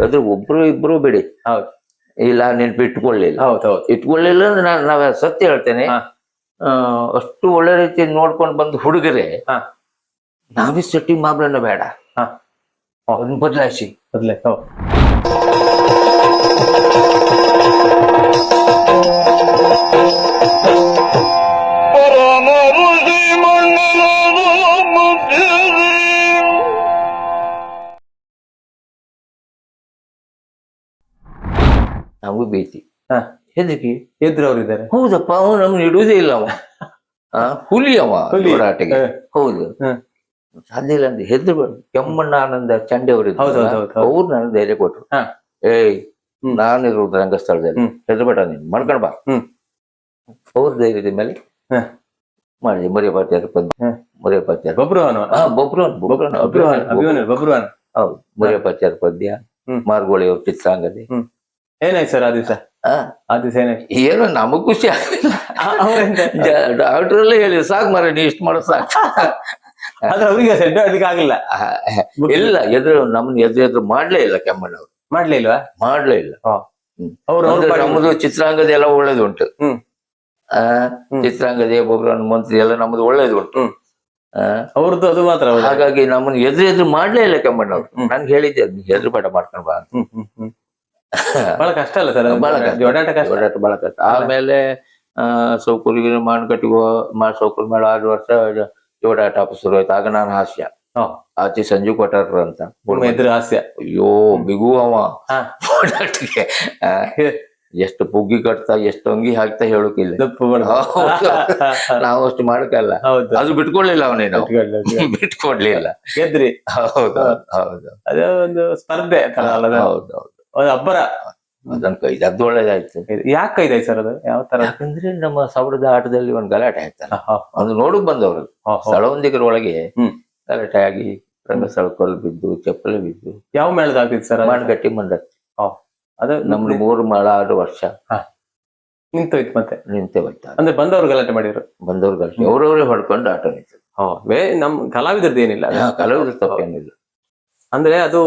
ಅದ್ರ ಒಬ್ರು ಇಬ್ರು ಬಿಡಿ. ಹೌದು. ಇಲ್ಲ ನೆನ್ಪಿಟ್ಕೊಳ್ಳಿಲ್ಲ. ಹೌದೌದು. ಇಟ್ಕೊಳ್ಳಿಲ್ಲ ಅಂದ್ರೆ ನಾವ್ ಸತ್ಯ ಹೇಳ್ತೇನೆ. ಅಷ್ಟು ಒಳ್ಳೆ ರೀತಿ ನೋಡ್ಕೊಂಡು ಬಂದು ಹುಡುಗರೆ ನಾವೇ ಸೆಟ್ಟಿಂಗ್ ಮಾಡ್ಲನ್ನ ಬೇಡ, ಅದನ್ನ ಬದಲಾಯಿಸಿ. ನಮಗೂ ಬೇತಿ ಹೆದರಿಕೆ ಎದುರವ್ರಿದ್ದಾರೆ. ಹೌದಪ್ಪ, ಅವ ನಮ್ಗೆ ಇಡುವುದೇ ಇಲ್ಲ. ಅವ ಹುಲಿ, ಅವ ಹೋರಾಟಗೆ. ಹೌದು, ಸಾಧ್ಯ ಇಲ್ಲ ಅಂದ್ರೆ ಹೆದರ್ಬೇಡ. ಕೆಮ್ಮಣ್ಣ ಆನಂದ ಚಂಡೆ ಅವರಿದ್ರು, ಅವ್ರು ನನಗೆ ಧೈರ್ಯ ಕೊಟ್ರು. ಏಯ್, ನಾನಿರೋದು ರಂಗಸ್ಥಳದಲ್ಲಿ, ಹೆದರ್ಬೇಡ, ನೀನ್ ಮಾಡ್ಕೊಂಡ್ ಬಾ. ಅವ್ರ ಧೈರ್ಯದ ಮೇಲೆ ಮಾಡಿದೆ. ಮರಿಯಪಾತ್ಯಾರ ಪದ್ಯ, ಮರಿಯಪಾತ್ಯಾರ ಹೌದು, ಮರಿಯಪಾತ್ಯಾರ ಪದ್ಯ, ಮಾರ್ಗೋಳಿ ಅವ್ರ ಚಿತ್ರಾಂಗದೆ. ಏನಾಯ್ತು ಸರ್ ಆ ದಿವಸ ಏನಾಯ್ತು? ಏನೋ ನಮಗ್ ಖುಷಿ ಆಗ್ಲಿಲ್ಲ. ಡಾಕ್ಟ್ರಲ್ಲೇ ಹೇಳಿ, ಸಾಕು ಮರ, ನೀ ಇಷ್ಟು ಮಾಡೋ ಸಾಕು. ಆದ್ರೆ ಅವ್ರಿಗೆ ಸೆಡ್ ಅದಕ್ಕೆ ಆಗಿಲ್ಲ. ಇಲ್ಲ, ನಮ್ನ ಎದುರು ಮಾಡ್ಲೇ ಇಲ್ಲ. ಕೆಮ್ಮಣ್ಣವ್ರು ಮಾಡ್ಲೇ ಇಲ್ವಾ? ಮಾಡ್ಲೇ ಇಲ್ಲ. ನಮ್ದು ಚಿತ್ರಾಂಗದ ಎಲ್ಲ ಒಳ್ಳೇದು ಉಂಟು. ಚಿತ್ರಾಂಗದ ಒಬ್ಬರು ಮಂತ್ರಿ ಎಲ್ಲ ನಮ್ದು ಒಳ್ಳೇದು ಉಂಟು. ಅವ್ರದ್ದು ಅದು ಮಾತ್ರ. ಹಾಗಾಗಿ ನಮ್ಮನ್ನ ಎದುರು ಮಾಡ್ಲೇ ಇಲ್ಲ ಕೆಮ್ಮಣ್ಣವ್ರು. ನಂಗೆ ಹೇಳಿದ್ದೆ, ಎದುರು ಪಾಠ ಮಾಡ್ಕೊಂಡ್ ಬಾ ಅಂತ. ಬಹಳ ಕಷ್ಟ ಅಲ್ಲ ಸರ್? ಓಡಾಟ ಬಹಳ ಕಷ್ಟ. ಆಮೇಲೆ ಸೌಕರ್ಯ ಮಾನ್ಕಟ್ಟಿಗೆ ಸೌಕರ್ಯ ಮೇಳ 6 ವರ್ಷ ಓಡಾಟ ಶುರು ಆಯ್ತು. ಆಗ ನಾನು ಹಾಸ್ಯ, ಆಚೆ ಸಂಜು ಕೊಟ್ಟಾರ ಅಂತ ಹಾಸ್ಯ. ಅಯ್ಯೋ ಬಿಗು ಅವ ಓಡಾಟಿಗೆ. ಎಷ್ಟು ಪುಗ್ಗಿ ಕಟ್ತಾ, ಎಷ್ಟು ಅಂಗಿ ಹಾಕ್ತಾ ಹೇಳೋಕಿಲ್ಲ. ನಾವು ಅಷ್ಟು ಮಾಡಕ್ಕಲ್ಲ. ಅದು ಬಿಟ್ಕೊಡ್ಲಿಲ್ಲ ಅವನೇನು, ಬಿಟ್ಕೊಡ್ಲಿಲ್ಲ. ಗೆದ್ರಿ. ಹೌದು ಹೌದು, ಅದೇ ಒಂದು ಸ್ಪರ್ಧೆ. ಹೌದೌದು, ಅಬ್ಬರ. ಅದನ್ನ ಕೈದದ್ದು ಒಳ್ಳೇದಾಯ್ತು. ಯಾಕೆ ಕೈದಾಯ್ತು ಸರ್ ಅದು? ಯಾವ ತರ? ಯಾಕಂದ್ರೆ ನಮ್ಮ ಸೌರದ ಆಟದಲ್ಲಿ ಒಂದ್ ಗಲಾಟೆ ಆಯ್ತಲ್ಲ, ಅದು ನೋಡಕ್ ಬಂದವ್ರು. ಸ್ಥಳವೊಂದಿಗರ ಒಳಗೆ ಗಲಾಟೆ ಆಗಿ ರಂಗಸ್ಥಳ ಕೊಲ್ ಬಿದ್ದು, ಚಪ್ಪಲಿ ಬಿದ್ದು. ಯಾವ ಮೇಳದ ಆಗ್ತಿತ್ತು ಸರ್? ಮಾನ್ಗಟ್ಟಿ ಮಂಡತ್ತಿ. ಅದು ನಮ್ದು 3 ಮೇಳ 6 ವರ್ಷ ನಿಂತೋಯ್ತು. ಮತ್ತೆ ನಿಂತೆ ಹೋಯ್ತಾ? ಅಂದ್ರೆ ಬಂದವ್ರು ಗಲಾಟೆ ಮಾಡಿದ್ರು. ಬಂದವ್ರು ಗಲಾಟೆ, ಅವ್ರವ್ರೇ ಹೊಡ್ಕೊಂಡು ಆಟ ನಿಂತು. ನಮ್ ಕಲಾವಿದರದ್ದು ಏನಿಲ್ಲ, ಕಲಾವಿದ್ರ ತಪ್ಪೇನಿಲ್ಲ. ಅಂದ್ರೆ ಅದು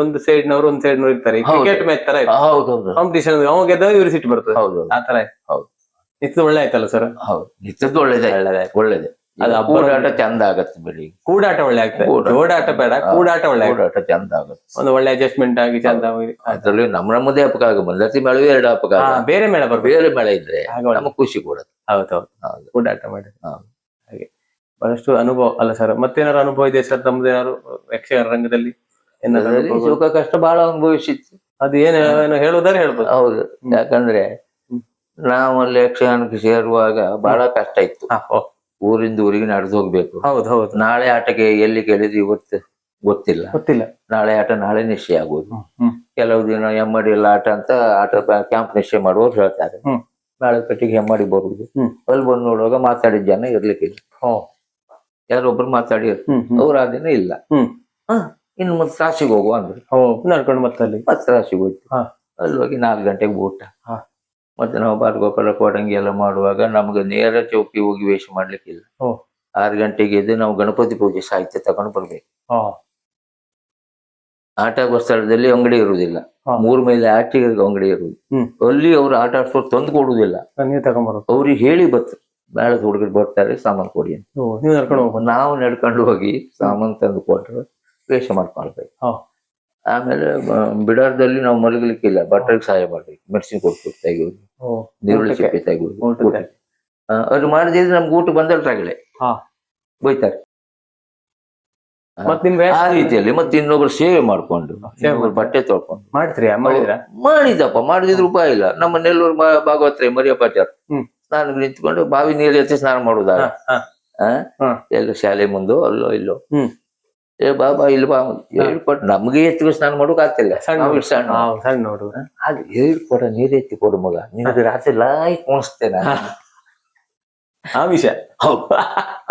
ಒಂದು ಸೈಡ್ನವ್ರು ಒಂದ್ ಸೈಡ್ನವ್ರು ಇರ್ತಾರೆ. ಕ್ರಿಕೆಟ್ ಮ್ಯಾಚ್ ತರ ಕಾಂಪಿಟೇಷನ್, ಅವ ಗೆದ್ದ ಇವ್ರು ಸಿಟ್ಟು ಬರ್ತದೆ. ಹೌದು, ಆ ತರ. ಹೌದು, ನಿಂತದ್ದು ಒಳ್ಳೆ ಆಯ್ತಲ್ಲ ಸರ್? ಹೌದು, ನಿಂತದ್ದು ಒಳ್ಳೇದೇ. ಅದು ಕೂಡಾಟ ಚಂದ ಆಗತ್ತೆ ಬಿಡಿ. ಕೂಡಾಟ ಒಳ್ಳೆ ಆಗ್ತದೆ, ಓಡಾಟ ಬೇಡ, ಕೂಡಾಟ ಒಳ್ಳೆ. ಕೂಡಾಟ ಚಂದ ಆಗುತ್ತೆ, ಒಂದು ಒಳ್ಳೆ ಅಡ್ಜಸ್ಟ್ಮೆಂಟ್ ಆಗಿ ಚಂದ. ಅದ್ರಲ್ಲಿ ನಮ್ಮದೇ ಹಬ್ಬ ಆಗ ಮಂದತಿ ಮೇಳವೇ 2 ಹಬ್ಬ. ಬೇರೆ ಮೇಳ ಬೇರೆ ಮೇಳ ಇದ್ರೆ ನಮಗ್ ಖುಷಿ ಕೊಡುತ್ತೆ. ಹೌದೌದು, ಕೂಡಾಟ ಮಾಡಿ. ಹಾಗೆ ಬಹಳಷ್ಟು ಅನುಭವ ಅಲ್ಲ ಸರ್? ಮತ್ತೇನಾರು ಅನುಭವ ಇದೆ ಸರ್ ತಮ್ದೇನಾದ್ರು ಯಕ್ಷಗಾನ ರಂಗದಲ್ಲಿ? ಸುಖ ಕಷ್ಟ ಬಹಳ ಅನುಭವಿಸಿತ್ತು. ಅದು ಏನು ಹೇಳುವುದಾರೆ ಹೇಳ್ಬೋದು. ಹೌದು, ಯಾಕಂದ್ರೆ ನಾವು ಅಲ್ಲಿ ಯಕ್ಷಗಾನಕ್ಕೆ ಸೇರುವಾಗ ಬಹಳ ಕಷ್ಟ ಇತ್ತು. ಊರಿಂದ ಊರಿಗೆ ನಡೆದು ಹೋಗ್ಬೇಕು. ಹೌದು, ನಾಳೆ ಆಟಕ್ಕೆ ಎಲ್ಲಿ ಕೇಳಿದ್ರೆ ಇವತ್ತು ಗೊತ್ತಿಲ್ಲ. ನಾಳೆ ಆಟ ನಾಳೆ ನಿಶ್ಚಯ ಆಗೋದು. ಕೆಲವು ದಿನ ಹೆಮ್ಮಡಿ ಎಲ್ಲ ಆಟ ಅಂತ ಕ್ಯಾಂಪ್ ನಿಶ್ಚಯ ಮಾಡುವವ್ರು ಹೇಳ್ತಾರೆ. ಬಾಳೆಕಟ್ಟಿಗೆ ಹೆಮ್ಮಡಿ ಬರುದು. ಅಲ್ಲಿ ಬಂದು ನೋಡುವಾಗ ಮಾತಾಡಿದ ಜನ ಇರ್ಲಿಕ್ಕಿಲ್ಲ. ಯಾರೊಬ್ರು ಮಾತಾಡಿರ್, ಅವ್ರ ಆ ದಿನ ಇಲ್ಲ. ಇನ್ನು ಮತ್ತೆ ರಾಶಿಗೆ ಹೋಗುವ ಅಂದ್ರು. ನಡ್ಕೊಂಡು ಮತ್ತೆ ರಾಶಿಗೆ ಹೋಯ್ತು. ಅಲ್ಲಿ ಹೋಗಿ 4 ಗಂಟೆಗೆ ಊಟ. ಮತ್ತೆ ನಾವು ಬಾರ್ಗೋಪಾಲ ಕೋಡಂಗಿ ಎಲ್ಲ ಮಾಡುವಾಗ ನಮ್ಗೆ ನೇರ ಚೌಕಿ ಹೋಗಿ ವೇಷ ಮಾಡ್ಲಿಕ್ಕಿಲ್ಲ. 6 ಗಂಟೆಗೆ ಎದ್ದು ನಾವು ಗಣಪತಿ ಪೂಜೆ ಸಾಹಿತ್ಯ ತಗೊಂಡು ಬರ್ಬೇಕು. ಆಟ ಸ್ಥಳದಲ್ಲಿ ಅಂಗಡಿ ಇರುವುದಿಲ್ಲ. 3 ಮೈಲಿ ಆಚೆಗೆ ಅಂಗಡಿ ಇರುವುದು. ಅಲ್ಲಿ ಅವ್ರು ಆಟ ಆಡ್ಸೋರು ತಂದು ಕೊಡುವುದಿಲ್ಲ, ಅವ್ರಿಗೆ ಹೇಳಿ ಬರ್ತಾರೆ. ಬೇಳದ ಹುಡುಗರು ಬರ್ತಾರೆ, ಸಾಮಾನು ಕೊಡಿ ಅಂತ. ನಾವು ನಡ್ಕೊಂಡು ಹೋಗಿ ಸಾಮಾನು ತಂದು ಕೊಟ್ಟರೆ ವೇಷ ಮಾಡ್ಕೊಳ್ಬೇಕು. ಆಮೇಲೆ ಬಿಡಾರದಲ್ಲಿ ನಾವು ಮಲಗಲಿಕ್ಕಿಲ್ಲ, ಬಟ್ಟೆಗೆ ಸಹಾಯ ಮಾಡ್ಬೇಕು. ಮೆಣಸಿನ ಕೊಟ್ಟು ತೆಗೆಯೋದು, ನೀರುಳ್ಳಿ ಸಿಪ್ಪೆ ತೆಗೆಯೋದು. ಅದು ಮಾಡಿದ್ರೆ ನಮ್ಗೆ ಊಟ ಬಂದಲ್ಟಾಗಲೇ ಬೈತಾರೆ. ಆ ರೀತಿಯಲ್ಲಿ ಮತ್ತೆ ಇನ್ನೊಬ್ರು ಸೇವೆ ಮಾಡ್ಕೊಂಡು ಬಟ್ಟೆ ತೊಳ್ಕೊಂಡು ಮಾಡಿದಪ್ಪ. ಮಾಡಿದ್ರು ಉಪಾಯ ಇಲ್ಲ. ನಮ್ಮ ನೆಲ್ಲೂರು ಭಾಗವತ್ರೆ ಮರಿಯಪ್ಪಾಚಾರ್ ನಾನು ನಿಂತ್ಕೊಂಡು ಬಾವಿ ನೀರು ಎತ್ತಿ ಸ್ನಾನ ಮಾಡುವುದಾಗ ಎಲ್ಲ ಶಾಲೆ ಮುಂದೋ ಅಲ್ಲೋ ಇಲ್ಲೋ, ಏ ಬಾಬಾ ಇಲ್ಲಿ ಬಾ ಹೇಳ್ಕೊಟ್ಟು ನಮ್ಗೆ ಎತ್ತಿಗೆ ಸ್ನಾನ ಮಾಡೋಕ್ ಆಗ್ತಿಲ್ಲ. ಸಣ್ಣ ಅದು ಹೇಳ್ಕೊಡ, ನೀರ್ ಎತ್ತಿ ಕೊಡು ಮಗ, ನಿನಗೆ ರಾತ್ರಿ ಲಾಯ್ ಕುಣಿಸ್ತೇನೆ. ಆ ವಿಷಯ ಹೌದು,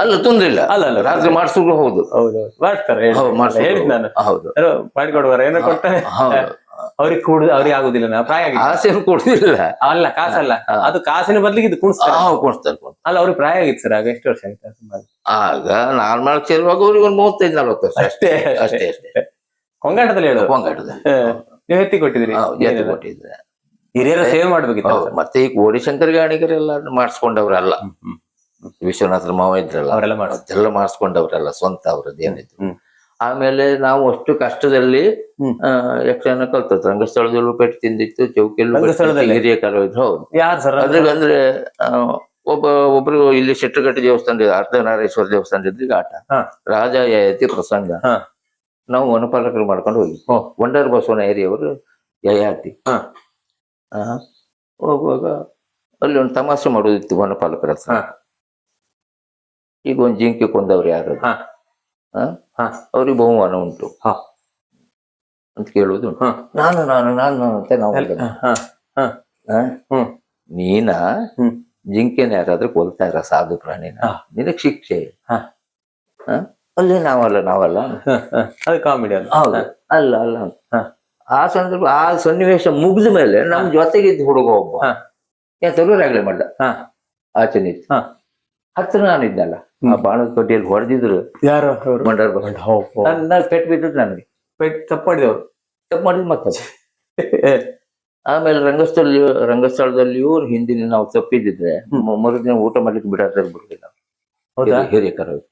ಅಲ್ಲ ತೊಂದ್ರೆ ಇಲ್ಲ. ಅಲ್ಲ ರಾತ್ರಿ ಮಾಡ್ಸಿದ್ರು ಹೌದು ಮಾಡ್ತಾರೆ. ಹೌದು, ಮಾಡಿಕೊಡುವಾರ ಏನೋ ಕೊಡ್ತಾನೆ. ಅವ್ರಿಗೆ ಅವ್ರಿಗೆ ಆಗುದಿಲ್ಲ, ಪ್ರಾಯ ಆಸೆ ಕೊಡುದಿಲ್ಲ. ಅಲ್ಲ ಕಾಸಲ್ಲ, ಅದು ಕಾಸಿನ ಬದ್ಲಿಗೆ ಇದು ಕುಣಿಸ್ತಾರೆ. ಅಲ್ಲ ಅವ್ರಿಗೆ ಪ್ರಾಯ ಆಗಿತ್ತು ಸರ್. ಆಗ ಎಷ್ಟು ವರ್ಷ ಆಯ್ತು? ಆಗ ನಾರ್ಮಲ್ ಸೇರುವಾಗ ಅವ್ರಿಗೆ ಒಂದು 35-40 ವರ್ಷ ಅಷ್ಟೇ. ಕೊಂಗಾಟದಲ್ಲಿ ಹೇಳು. ಕೊಂಗಾಟದ ನೀವು ಎತ್ತಿ ಕೊಟ್ಟಿದ್ರಿ. ಎತ್ತು ಕೊಟ್ಟಿದ್ರೆ ಹಿರಿಯರ ಸೇವೆ ಮಾಡ್ಬೇಕಿತ್ತು. ಮತ್ತೆ ಈ ಕೋಡಿಶಂಕರ್ ಗಾಣಿಗರೆಲ್ಲ ಮಾಡಿಸ್ಕೊಂಡವ್ರಲ್ಲ, ವಿಶ್ವನಾಥರ ಮಾವ ಇದ್ರಲ್ಲ ಅವರೆಲ್ಲ ಅದೆಲ್ಲ ಮಾಡಿಸ್ಕೊಂಡವ್ರಲ್ಲ, ಸ್ವಂತ ಅವ್ರದ್ದು ಏನಿದ್ರು. ಆಮೇಲೆ ನಾವು ಅಷ್ಟು ಕಷ್ಟದಲ್ಲಿ ಯಕ್ಷಗಾನ ಕಲ್ತದ್ದು. ರಂಗಸ್ಥಳದಲ್ಲೂ ಪೆಟ್ಟು ತಿಂದಿತ್ತು, ಚೌಕಿಯಲ್ಲೂ ಹಿರಿಯ ಕಲಾವಿದ್ರು. ಹೌದು. ಯಾರು ಸರ್? ಅಂದ್ರೆ ಒಬ್ರು ಇಲ್ಲಿ ಶೆಟ್ಟರಗಟ್ಟೆ ದೇವಸ್ಥಾನ, ಅರ್ಧನಾರೇಶ್ವರ ದೇವಸ್ಥಾನ ಇದ್ರಿಗೆ ಆಟ ರಾಜ ಯಯಾತಿ ಪ್ರಸಂಗ. ನಾವು ವನಪಾಲಕರು ಮಾಡ್ಕೊಂಡು ಹೋಗಿ ವಂಡರ್ ಬಸವನ ಏರಿಯವರು ಯಯಾತಿ ಹೋಗುವಾಗ ಅಲ್ಲಿ ಒಂದು ತಮಾಷೆ ಮಾಡೋದಿತ್ತು ವನಪಾಲಕರ ಹತ್ರ. ಈಗ ಒಂದ್ ಜಿಂಕೆ ಕೊಂದವ್ರು ಯಾರು, ಅವ್ರಿಗೆ ಬಹುಮಾನ ಉಂಟು ಅಂತ ಕೇಳುವುದು. ನಾನು ನಾನು ನಾನು ಅಂತ ನಾವು ನೀನ ಜಿಂಕೆನ ಯಾರಾದ್ರೂ ಕೊಲ್ತಾ ಇರ ಸಾಧು ಪ್ರಾಣಿನ, ನಿನಗ್ ಶಿಕ್ಷೆ. ಅಲ್ಲಿ ನಾವಲ್ಲ ಅದು ಕಾಮಿಡಿ. ಹೌದು, ಅಲ್ಲ ಅಲ್ಲ. ಆ ಸಂದರ್ಭ ಆ ಸನ್ನಿವೇಶ ಮುಗಿದ ಮೇಲೆ ನಮ್ ಜೊತೆಗಿದ್ದ ಹುಡುಗ ಒಬ್ಬ ತರುರಾಗ್ಲೇ ಮಾಡ್ದ, ಆಚೆ ನಿಂತು ಹತ್ರ ನಾನಿದ್ದಲ್ಲ, ಆ ಬಾಣದ ಕಡ್ಡಿಯಲ್ಲಿ ಹೊಡೆದಿದ್ರು ಯಾರು ಮಂಡರ್ ನನ್ನ ಪೆಟ್ಟು ಬಿದ್ದದ್ದು ನನಗೆ. ತಪ್ಪು ಮಾಡಿದವ್ರು, ತಪ್ಪು ಮಾಡಿದ್ ಮತ್ತೆ. ಆಮೇಲೆ ರಂಗಸ್ಥಳದಲ್ಲಿಯೂ ಹಿಂದಿನ ನಾವು ತಪ್ಪಿದ್ರೆ ಮರುದಿನ ಊಟ ಮಾಡ್ಲಿಕ್ಕೆ ಬಿಡೋದಿಲ್ಲ. ಹಿರಿಯ ಕಲಾವಿದ್ರು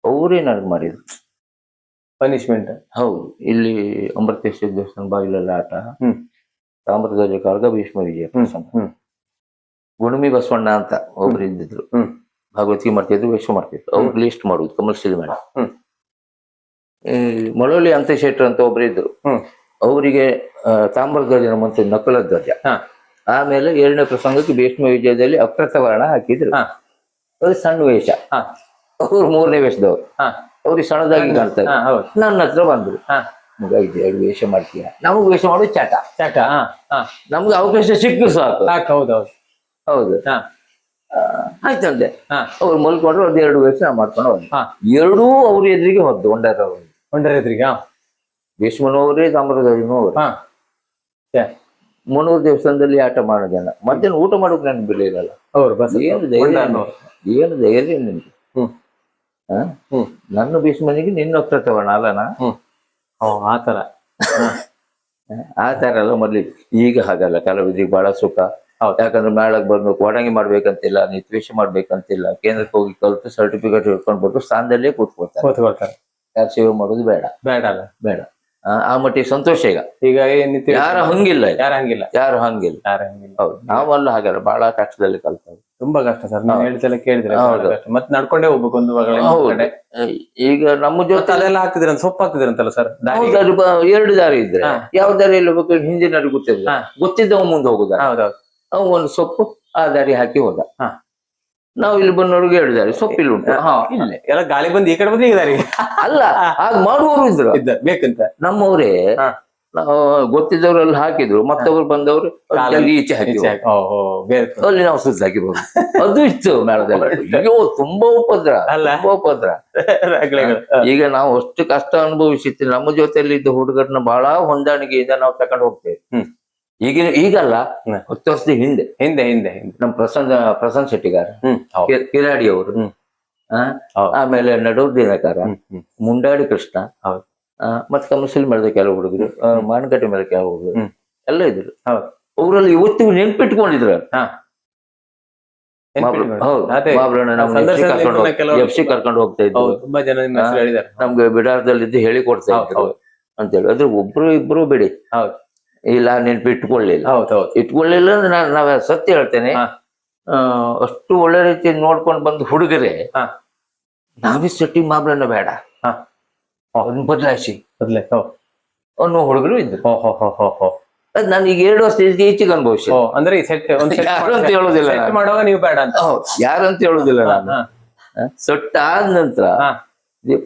ಅವರೇ ನನಗೆ ಮಾಡಿದ್ರು ಪನಿಷ್ಮೆಂಟ್. ಹೌದು, ಇಲ್ಲಿ ಅಮೃತೇಶ್ವರ ದೇವಸ್ಥಾನ ಬಾಗಿಲಲ್ಲಿ ಆಟ, ತಾಮ್ರಧ್ವಜ ಕಾಳಗ, ಭೀಷ್ಮ ವಿಜಯ ಪ್ರಸಂಗ. ಗುಣಮಿ ಬಸವಣ್ಣ ಅಂತ ಒಬ್ರು ಇದ್ದಿದ್ರು, ಭಾಗವತಿಗೆ ಮಾಡ್ತಿದ್ರು, ವಿಶ್ವ ಮಾಡ್ತಿದ್ರು. ಅವ್ರು ಲಿಸ್ಟ್ ಮಾಡುದು ಕಮರ್ಷಿಯಲ್ ಮಾಡಿ. ಮಳೋಲಿ ಅಂತಶೆಟ್ರು ಅಂತ ಒಬ್ರು ಇದ್ರು, ಅವರಿಗೆ ತಾಮ್ರಧ್ವಜ ನಮ್ಮಂತ ನಕಲ ಧ್ವಜ. ಆಮೇಲೆ 2ನೇ ಪ್ರಸಂಗಕ್ಕೆ ಭೀಷ್ಮ ವಿಜಯದಲ್ಲಿ ಅಪ್ರತವರ್ಣ ಹಾಕಿದ್ರು, ಅವ್ರು ಸಣ್ಣ ವೇಷ. ಅವ್ರು 3ನೇ ವೇಷದವ್ರು, ಅವ್ರಿಗೆ ಸಣ್ಣದಾಗಿ ಕಾಣ್ತಾರೆ. ನನ್ನ ಹತ್ರ ಬಂದ್ರು, ಎರಡು ವೇಷ ಮಾಡ್ತೀಯ, ನಮಗ್ ವೇಷ ಮಾಡೋದು ಚಟ ಚಟ, ನಮ್ಗೆ ಅವಕಾಶ ಸಿಕ್ಕು ಸಾಕು. ಹೌದೌದು ಹೌದು, ಆಯ್ತಂದೆ. ಅವ್ರು ಮಲ್ಕೊಂಡ್ರು, ಅದ್ 2 ವೇಷ ಮಾಡ್ಕೊಂಡು ಹೋದ್. ಎರಡೂ ಅವ್ರ ಎದುರಿಗೆ ಹೊದ್ದು, ಒಂಡರ ಎದುರಿಗೆ. ಭೀಷ್ಮನವರೇ, ತಾಮ್ರಧ್ವಜನೂ ಅವ್ರು. ಮುನ್ನೂರು ದೇವಸ್ಥಾನದಲ್ಲಿ ಆಟ ಮಾಡೋ ಜನ ಮಧ್ಯಾಹ್ನ ಊಟ ಮಾಡೋಕ್ ನನ್ಗೆ ಬೆಲೆ ಇರಲ್ಲ. ಏನು ಧೈರ್ಯ ನಿನ್ಗೆ? ನನ್ನ ಭೀಷ್ಮನಿಗೆ ನಿನ್ನ ಅಪ್ರತವಣ ಅಲ್ಲನಾ? ಆತರ ಆತರ ಎಲ್ಲ ಮೊದ್ಲಿಗೆ. ಈಗ ಹಾಗಲ್ಲ, ಕಲಾವಿದ್ರಿಗೆ ಬಹಳ ಸುಖ. ಯಾಕಂದ್ರೆ ಮೇಳಕ್ ಬರ್ಬೇಕು, ವಾಡಂಗಿ ಮಾಡ್ಬೇಕಂತಿಲ್ಲ, ನಿತ್ವೇಶ ಮಾಡ್ಬೇಕಂತಿಲ್ಲ, ಕೇಂದ್ರಕ್ಕೆ ಹೋಗಿ ಕಲ್ತು ಸರ್ಟಿಫಿಕೇಟ್ ಹಿಡ್ಕೊಂಡ್ ಬರ್ಬೇಕು, ಸ್ಥಾನದಲ್ಲೇ ಕೂತ್ಕೊಳ್ತಾರೆ. ಯಾರು ಸೇವೆ ಮಾಡೋದು ಬೇಡ ಬೇಡ ಬೇಡ. ಆ ಮಟ್ಟಿಗೆ ಸಂತೋಷ. ಈಗ ಯಾರು ಹಂಗಿಲ್ಲ, ಯಾರು ಹಂಗಿಲ್ಲ. ಹೌದು, ನಾವಲ್ಲ ಹಾಗಲ್ಲ, ಬಹಳ ಕಷ್ಟದಲ್ಲಿ ಕಲ್ತವ್ರು. ತುಂಬಾ ಕಷ್ಟ ಸರ್, ನಾವು ಹೇಳ್ತೆಲ್ಲ ಕೇಳಿದ್ರೆ. ಮತ್ತೆ ನಡ್ಕೊಂಡೇ ಹೋಗ್ಬೇಕು ಒಂದು ಕಡೆ. ಈಗ ನಮ್ಮ ಜೊತೆ ಅದೆಲ್ಲ ಹಾಕ್ತಿದ್ರ, ಸೊಪ್ಪು ಹಾಕ್ತಿದ್ರಂತಲ್ಲ ಸರ್? 2 ದಾರಿ ಇದ್ರೆ ಯಾವ ದಾರಿಯಲ್ಲಿ ಹೋಗ್ಬೇಕು ಹಿಂದಿನ ಗೊತ್ತಿದ್ದವ ಮುಂದೆ ಹೋಗುದ. ಅವ್ ಒಂದು ಸೊಪ್ಪು ಆ ದಾರಿ ಹಾಕಿ ಹೋದ. ನಾವು ಇಲ್ಲಿ ಬಂದವ್ರಿಗೆ 2 ದಾರಿ, ಸೊಪ್ಪಿಲ್ಲ ಉಂಟು. ಇಲ್ಲೇ ಎಲ್ಲ ಗಾಳಿ ಬಂದು ಈ ಕಡೆ ಬಂದು ಈ ದಾರಿ ಅಲ್ಲ, ಆಗ ಮಾಡುವವರು ಇದ್ರು ಬೇಕಂತ. ನಮ್ಮವ್ರೇ ಗೊತ್ತಿದ್ದವ್ರೆಲ್ಲ ಹಾಕಿದ್ರು, ಮತ್ತವ್ರು ಬಂದವರು ಈಚೆ ಹಾಕಿ ಅಲ್ಲಿ ನಾವು ಸುತ್ತ ಹಾಕಿಬಹುದು. ಅದು ಇತ್ತು ಮೇಳದಲ್ಲಿ. ಅಯ್ಯೋ ತುಂಬಾ ಉಪದ್ರ, ತುಂಬಾ ಉಪದ್ರ. ಈಗ ನಾವು ಅಷ್ಟು ಕಷ್ಟ ಅನುಭವಿಸಿರ್ತೀವಿ. ನಮ್ಮ ಜೊತೆಯಲ್ಲಿ ಇದ್ದ ಹುಡುಗರನ್ನ ಬಹಳ ಹೊಂದಾಣಿಕೆಯಿಂದ ನಾವು ತಗೊಂಡು ಹೋಗ್ತೇವೆ. ಈಗಲ್ಲ, 10 ವರ್ಷದ ಹಿಂದೆ ನಮ್ ಪ್ರಸನ್ನ ಶೆಟ್ಟಿಗಾರ, ಕಿರಾಡಿ ಅವರು, ಆಮೇಲೆ ನಡೂರ್ ದಿನಕಾರ, ಮುಂಡಾಡಿ ಕೃಷ್ಣ, ಮತ್ತೆ ಕಮರ್ಷಿಯಲ್ ಮಾಡಿದ ಕೆಲವು ಹುಡುಗರು, ಮಾನಕಟ್ಟೆ ಮೇಲೆ ಕೆಲವು ಹುಡುಗರು ಎಲ್ಲ ಇದ್ರು. ಅವರಲ್ಲಿ ಇವತ್ತಿಗೂ ನೆನ್ಪಿಟ್ಕೊಂಡಿದ್ರು. ಎಫ್ಸಿ ಕರ್ಕೊಂಡು ಹೋಗ್ತಾ ಇದ್ರು, ನಮ್ಗೆ ಬಿಡಾರದಲ್ಲಿದ್ದು ಹೇಳಿ ಕೊಡ್ತಾ ಇದ್ರು ಅಂತೇಳಿ. ಅದ್ರ ಇಬ್ರು ಬಿಡಿ ಇಲ್ಲ, ನೆನ್ಪಿಟ್ಕೊಳ್ಳಿಲ್ಲ. ಇಟ್ಕೊಳ್ಳಿಲ್ಲ ಅಂದ್ರೆ ನಾವ್ ಸತ್ಯ ಹೇಳ್ತೇನೆ, ಅಷ್ಟು ಒಳ್ಳೆ ರೀತಿ ನೋಡ್ಕೊಂಡು ಬಂದು ಹುಡುಗರೇ ನಾವೇ ಸೆಟ್ಟಿ ಮಾಬ್ಲನ್ನ ಬೇಡ, ಅದನ್ನ ಬದಲಾಯಿಸಿ ಅನ್ನೋ ಹುಡುಗರು ಇದ್ರು. ಅದ್ ನಾನೀಗ 2 ವರ್ಷ ಈಚೆಗೆ ಅನುಭವಿಸಿ. ಅಂದ್ರೆ ಯಾರಂತ ಹೇಳುದಿಲ್ಲ ನೀವು ಬೇಡ ಅಂತ, ಯಾರಂತ ಹೇಳುದಿಲ್ಲ ನಾನು. ಸೊಟ್ಟ ಆದ ನಂತರ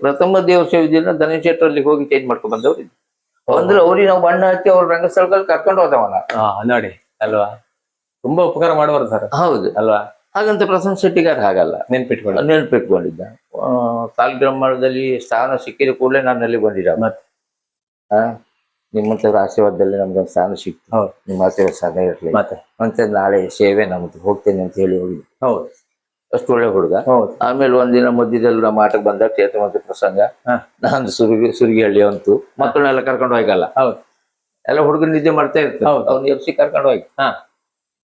ಪ್ರಥಮ ದೇವಸ್ಥಾನ ಧನೇಶೆಟ್ಟರಲ್ಲಿ ಹೋಗಿ ಚೇಂಜ್ ಮಾಡ್ಕೊಂಡ್ ಬಂದವ್ರು ಇದ್ರು. ಅಂದ್ರೆ ಅವ್ರಿಗೆ ನಾವು ಬಣ್ಣ ಹಚ್ಚಿ ಅವ್ರ ರಂಗಸ್ಥಳದಲ್ಲಿ ಕರ್ಕೊಂಡು ಹೋದವಲ್ಲ. ನೋಡಿ ಅಲ್ವಾ, ತುಂಬಾ ಉಪಕಾರ ಮಾಡುವರು ಸರ್. ಹೌದು ಅಲ್ವಾ? ಹಾಗಂತ ಪ್ರಸನ್ನ ಶೆಟ್ಟಿಗಾರ ಹಾಗಲ್ಲ, ನೆನ್ಪಿಟ್ಕೊಂಡಿದ್ದ. ಸಾಲಿಗ್ರಾಮದಲ್ಲಿ ಸ್ಥಾನ ಸಿಕ್ಕಿದ ಕೂಡಲೇ ನಾನು ಅಲ್ಲಿ ಬಂದಿದ್ದ. ಮತ್ತೆ ನಿಮ್ಮಂತವ್ರ ಆಶೀರ್ವಾದದಲ್ಲಿ ನಮ್ಗೆ ಸ್ಥಾನ ಸಿಕ್ತು. ನಿಮ್ಮ ಆಶೀರ್ವಾದ ಸದಾ ಇರ್ಲಿ. ಮತ್ತೆ ನಾಳೆ ಸೇವೆ ನಮ್ದು ಹೋಗ್ತೇನೆ ಅಂತ ಹೇಳಿ ಹೋಗಿದ್ದೆ. ಹೌದು, ಅಷ್ಟು ಒಳ್ಳೆ ಹುಡುಗ. ಹೌದು. ಆಮೇಲೆ ಒಂದಿನ ಮಧ್ಯದಲ್ಲಿ ನಮ್ಮ ಆಟಕ್ಕೆ ಬಂದಾಗ ಚೇತನ ಮತ್ತು ಪ್ರಸಂಗ, ಹಾ. ನಾನು ಸುರಗಿಹಳ್ಳಿ ಅಂತು ಮಕ್ಕಳನ್ನೆಲ್ಲ ಕರ್ಕೊಂಡು ಹೋಗಲ್ಲ, ಹೌದು. ಎಲ್ಲ ಹುಡುಗರು ನಿದ್ದೆ ಮಾಡ್ತಾ ಇರ್ತಾರೆ, ಹೌದು. ಅವ್ನ ಎಬ್ಸಿ ಕರ್ಕೊಂಡು ಹೋಗಿ ಹಾ.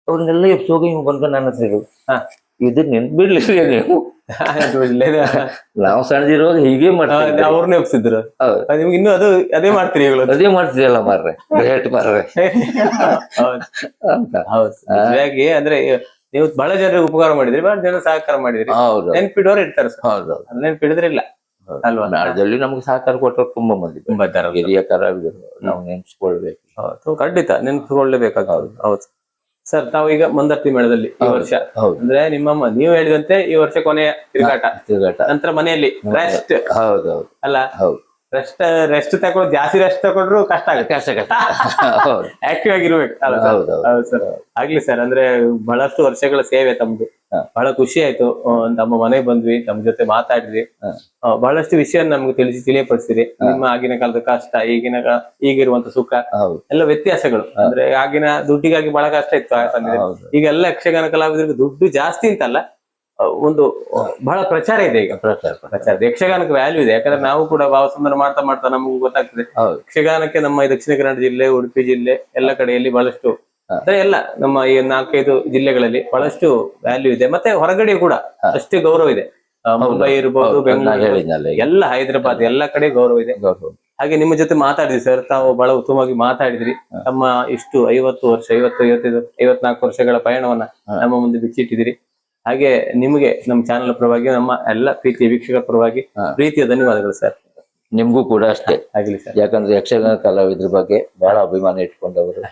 ಅವ್ರನ್ನೆಲ್ಲ ಎಬ್ಸಿ ಹೋಗಿ ಇವ್ ಬಂದು ನನ್ನ ಹತ್ರ ಹೇಳು, ಹಾ. ಇದು ನೆನ್ಪಿಡ್ಲಿ ನೀವು, ಒಳ್ಳೇದು. ನಾವು ಸಣ್ಣದಿರುವಾಗ ಹೀಗೆ ಮಾಡ್ತೀವಿ, ಅವ್ರನ್ನ ಎಬ್ಸಿದ್ರು. ನಿಮ್ಗೆ ಇನ್ನೂ ಅದೇ ಮಾಡ್ತೀರಿ ಈಗಲೂ? ಅದೇ ಮಾಡ್ತಿದ್ಯಲ್ಲ ಮಾರ್ರೆ, ಗ್ರೇಟ್ ಮಾರ್ರೆ ಅಂತ. ಹೌದು. ನಿಜವಾಗಿ ಅಂದ್ರೆ ನೀವು ಬಹಳ ಜನರಿಗೆ ಉಪಕಾರ ಮಾಡಿದ್ರಿ, ಬಹಳ ಜನ ಸಹಕಾರ ಮಾಡಿದ್ರಿ. ಹೌದು ನೆನ್ಪಿಡೋರು ಇರ್ತಾರೆ ಸರ್. ಹೌದು. ಅದ್ ನೆನ್ಪಿಡಿದ್ರಿಲ್ಲ ಅಲ್ವಾ? ನಾಳದಲ್ಲಿ ನಮ್ಗೆ ಸಹಕಾರ ಕೊಟ್ಟರು ತುಂಬಾ ಮಂದಿ, ತುಂಬಾ ಇದ್ದಾರೆ. ಹಿರಿಯ ಕಲಾವಿದರು ನಾವು ನೆನ್ಸ್ಕೊಳ್ಬೇಕು. ಹೌದು, ಖಂಡಿತ ನೆನ್ಪಿಕೊಳ್ಳೇಬೇಕಾಗ್ತದೆ. ಹೌದು ಸರ್. ತಾವು ಈಗ ಮಂದರ್ತಿ ಮೇಳದಲ್ಲಿ ಈ ವರ್ಷ ಅಂದ್ರೆ ನಿಮ್ಮಮ್ಮ ನೀವು ಹೇಳಿದಂತೆ ಈ ವರ್ಷ ಕೊನೆಯ ತಿರುಗಾಟ, ನಂತರ ಮನೆಯಲ್ಲಿ ರೆಸ್ಟ್. ಹೌದೌದು ಅಲ್ಲ, ಹೌದು. ರೆಸ್ಟ್ ತಗೊಂಡು ಜಾಸ್ತಿ ರೆಸ್ಟ್ ತಗೊಂಡ್ರು ಕಷ್ಟ ಆಗುತ್ತೆ. ಆಕ್ಟಿವ್ ಆಗಿರ್ಬೇಕು. ಹೌದು ಸರ್. ಆಗ್ಲಿ ಸರ್. ಅಂದ್ರೆ ಬಹಳಷ್ಟು ವರ್ಷಗಳ ಸೇವೆ ತಮ್ದು, ಬಹಳ ಖುಷಿ ಆಯ್ತು. ನಮ್ಮ ಮನೆಗೆ ಬಂದ್ವಿ, ತಮ್ಮ ಜೊತೆ ಮಾತಾಡಿದ್ವಿ, ಬಹಳಷ್ಟು ವಿಷಯ ನಮ್ಗೆ ತಿಳಿಯಪಡಿಸಿರಿ. ನಿಮ್ಮ ಆಗಿನ ಕಾಲದ ಕಷ್ಟ, ಈಗಿರುವಂತ ಸುಖ, ಎಲ್ಲ ವ್ಯತ್ಯಾಸಗಳು. ಅಂದ್ರೆ ಆಗಿನ ದುಡ್ಡಿಗಾಗಿ ಬಹಳ ಕಷ್ಟ ಇತ್ತು, ಈಗ ಎಲ್ಲ ಯಕ್ಷಗಾನ ಕಲಾವಿದರಿಗೆ ದುಡ್ಡು ಜಾಸ್ತಿ ಅಂತಲ್ಲ, ಒಂದು ಬಹಳ ಪ್ರಚಾರ ಇದೆ ಈಗ. ಪ್ರಚಾರ ಯಕ್ಷಗಾನಕ್ಕೆ ವ್ಯಾಲ್ಯೂ ಇದೆ. ಯಾಕಂದ್ರೆ ನಾವು ಕೂಡ ಭಾವಸುಂದರ ಮಾಡ್ತಾ ಮಾಡ್ತಾ ನಮಗೂ ಗೊತ್ತಾಗ್ತದೆ ಯಕ್ಷಗಾನಕ್ಕೆ ನಮ್ಮ ಈ ದಕ್ಷಿಣ ಕನ್ನಡ ಜಿಲ್ಲೆ, ಉಡುಪಿ ಜಿಲ್ಲೆ ಎಲ್ಲ ಕಡೆಯಲ್ಲಿ ಬಹಳಷ್ಟು, ಅಂದ್ರೆ ಎಲ್ಲ ನಮ್ಮ ಈ 4-5 ಜಿಲ್ಲೆಗಳಲ್ಲಿ ಬಹಳಷ್ಟು ವ್ಯಾಲ್ಯೂ ಇದೆ. ಮತ್ತೆ ಹೊರಗಡೆ ಕೂಡ ಅಷ್ಟೇ ಗೌರವ ಇದೆ. ಮುಂಬೈ ಇರ್ಬೋದು, ಬೆಂಗಳೂರು, ಎಲ್ಲ ಹೈದರಾಬಾದ್, ಎಲ್ಲ ಕಡೆ ಗೌರವ ಇದೆ. ಹಾಗೆ ನಿಮ್ಮ ಜೊತೆ ಮಾತಾಡಿದ್ರಿ ಸರ್, ತಾವು ಬಹಳ ಉತ್ತಮವಾಗಿ ಮಾತಾಡಿದ್ರಿ. ತಮ್ಮ ಇಷ್ಟು 50 ವರ್ಷ, 54 ವರ್ಷಗಳ ಪಯಣವನ್ನ ನಮ್ಮ ಮುಂದೆ ಬಿಚ್ಚಿಟ್ಟಿದಿರಿ. ಹಾಗೆ ನಿಮಗೆ ನಮ್ಮ ಚಾನೆಲ್ ಪರವಾಗಿ, ನಮ್ಮ ಎಲ್ಲ ಪ್ರೀತಿಯ ವೀಕ್ಷಕರ ಪರವಾಗಿ ಪ್ರೀತಿಯ ಧನ್ಯವಾದಗಳು ಸರ್. ನಿಮ್ಗೂ ಕೂಡ ಅಷ್ಟೇ ಆಗ್ಲಿ ಸರ್. ಯಾಕಂದ್ರೆ ಯಕ್ಷಗಾನ ಕಲಾವಿದ್ರ ಬಗ್ಗೆ ಬಹಳ ಅಭಿಮಾನ ಇಟ್ಕೊಂಡವರು,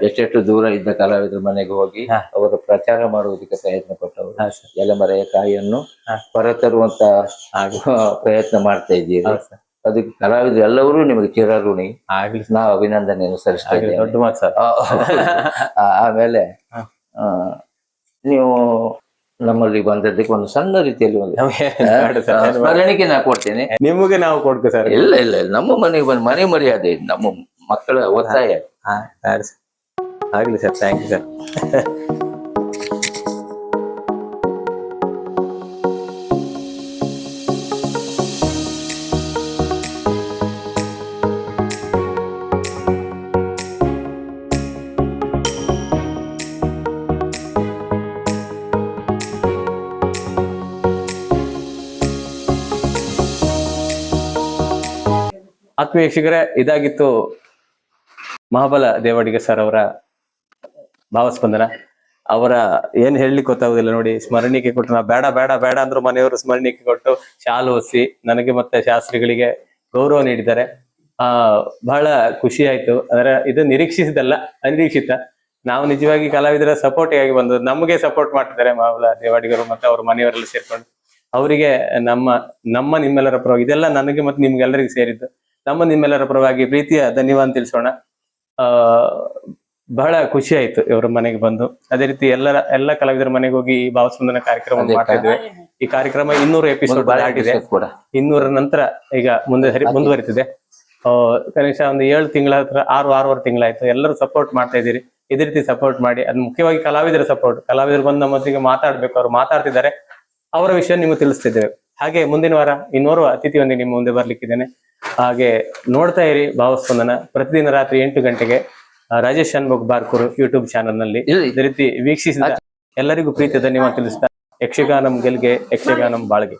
ಎಷ್ಟೆಷ್ಟು ದೂರ ಇದ್ದ ಕಲಾವಿದ್ರ ಮನೆಗೆ ಹೋಗಿ ಅವರ ಪ್ರಚಾರ ಮಾಡುವುದಕ್ಕೆ ಪ್ರಯತ್ನ ಪಟ್ಟವರು, ಎಲೆಮರೆಯ ಕಾಯಿಯನ್ನು ಹೊರತರುವಂತ ಪ್ರಯತ್ನ ಮಾಡ್ತಾ ಇದ್ದೀರಿ. ಅದಕ್ಕೆ ಕಲಾವಿದ್ರು ಎಲ್ಲರೂ ನಿಮಗೆ ಚಿರಋಣಿ. ನಾವು ಅಭಿನಂದನೆಯನ್ನು ಸಲ್ಲಿಸ್ತಾ ಇದ್ದೇವೆ. ದೊಡ್ಡ ಮಾತು ಸರ್. ಆಮೇಲೆ ನೀವು ನಮ್ಮಲ್ಲಿ ಬಂದದ್ದಕ್ಕೆ ಒಂದು ಸಣ್ಣ ರೀತಿಯಲ್ಲಿ ಒಂದು ಸ್ಮರಣಿಕೆ ನಾ ಕೊಡ್ತೇನೆ. ನಿಮಗೆ ನಾವು ಕೊಡ್ತೇವೆ ಸರ್. ಇಲ್ಲ ಇಲ್ಲ ಇಲ್ಲ, ನಮ್ಮ ಮನೆಗೆ ಬಂದು ಮನೆ ಮರ್ಯಾದೆ, ನಮ್ಮ ಮಕ್ಕಳ ಒತ್ತಾಯ. ಆಗ್ಲಿ ಸರ್. Thank you sir. ಆತ್ಮೀಯ ವೀಕ್ಷಕರೇ, ಇದಾಗಿತ್ತು ಮಹಾಬಲ ದೇವಾಡಿಗ ಸರ್ ಅವರ ಭಾವಸ್ಪಂದನ. ಅವರ ಏನ್ ಹೇಳಲಿಕ್ಕೆ ಗೊತ್ತಾಗುದಿಲ್ಲ ನೋಡಿ. ಸ್ಮರಣಿಕೆ ಕೊಟ್ಟು, ನಾ ಬೇಡ ಬೇಡ ಬೇಡ ಅಂದ್ರು ಮನೆಯವರು ಸ್ಮರಣಿಕೆ ಕೊಟ್ಟು ಶಾಲು ಹೊಸಿ ನನಗೆ ಮತ್ತೆ ಶಾಸ್ತ್ರಿಗಳಿಗೆ ಗೌರವ ನೀಡಿದ್ದಾರೆ. ಬಹಳ ಖುಷಿ ಆಯ್ತು. ಅಂದ್ರೆ ಇದು ನಿರೀಕ್ಷಿಸಿದಲ್ಲ, ಅನಿರೀಕ್ಷಿತ. ನಾವು ನಿಜವಾಗಿ ಕಲಾವಿದರ ಸಪೋರ್ಟಿಗಾಗಿ ಬಂದದ್ದು. ನಮಗೆ ಸಪೋರ್ಟ್ ಮಾಡ್ತಿದ್ದಾರೆ ಮಹಾಬಲ ದೇವಾಡಿಗರು ಮತ್ತೆ ಅವ್ರ ಮನೆಯವರೆಲ್ಲ ಸೇರ್ಕೊಂಡು. ಅವರಿಗೆ ನಿಮ್ಮೆಲ್ಲರ ಪರವಾಗಿ, ಇದೆಲ್ಲ ನನಗೆ ಮತ್ತೆ ನಿಮ್ಗೆಲ್ಲರಿಗೂ ಸೇರಿದ್ದು, ನಿಮ್ಮೆಲ್ಲರ ಪರವಾಗಿ ಪ್ರೀತಿಯ ಧನ್ಯವಾದ ತಿಳಿಸೋಣ. ಬಹಳ ಖುಷಿ ಆಯ್ತು ಇವರ ಮನೆಗೆ ಬಂದು. ಅದೇ ರೀತಿ ಎಲ್ಲ ಕಲಾವಿದರ ಮನೆಗೆ ಹೋಗಿ ಈ ಭಾವಸ್ಪಂದನ ಕಾರ್ಯಕ್ರಮ ಮಾಡ್ತಾ ಇದ್ವಿ. ಈ ಕಾರ್ಯಕ್ರಮ 200 ಎಪಿಸೋಡ್ ದಾಟಿದೆ. 200 ನಂತರ ಈಗ ಮುಂದುವರಿತಿದೆ. ಕನಿಷ್ಠ ಒಂದು 7 ತಿಂಗಳ ಹತ್ರ, 6-6.5 ತಿಂಗಳಾಯ್ತು. ಎಲ್ಲರೂ ಸಪೋರ್ಟ್ ಮಾಡ್ತಾ ಇದ್ದೀರಿ. ಇದೇ ರೀತಿ ಸಪೋರ್ಟ್ ಮಾಡಿ. ಅದು ಮುಖ್ಯವಾಗಿ ಕಲಾವಿದರ ಸಪೋರ್ಟ್. ಕಲಾವಿದರು ಬಂದು ನಮ್ಮೊತ್ತಿಗೆ ಮಾತಾಡ್ಬೇಕು, ಅವ್ರು ಮಾತಾಡ್ತಿದ್ದಾರೆ, ಅವರ ವಿಷಯ ನಿಮಗೆ ತಿಳಿಸ್ತಿದ್ದೇವೆ. ಹಾಗೆ ಮುಂದಿನ ವಾರ ಇನ್ನೋರ್ವ ಅತಿಥಿಯೊಂದಿಗೆ ನಿಮ್ಮ ಮುಂದೆ ಬರ್ಲಿಕ್ಕಿದ್ದೇನೆ. ಹಾಗೆ ನೋಡ್ತಾ ಇರಿ ಭಾವಸ್ಪಂದನ. ಪ್ರತಿದಿನ ರಾತ್ರಿ 8 ಗಂಟೆಗೆ ರಾಜೇಶ್ ಷಣ್ಮುಖ್ ಬಾರ್ಕೂರು ಯೂಟ್ಯೂಬ್ ಚಾನಲ್ ನಲ್ಲಿ. ಇದೇ ರೀತಿ ವೀಕ್ಷಿಸಿದ ಎಲ್ಲರಿಗೂ ಪ್ರೀತಿಯ ಧನ್ಯವಾದ ತಿಳಿಸ್ತಾ, ಯಕ್ಷಗಾನಂ ಗೆಲ್ಗೆ, ಯಕ್ಷಗಾನಂ ಬಾಳ್ಗೆ.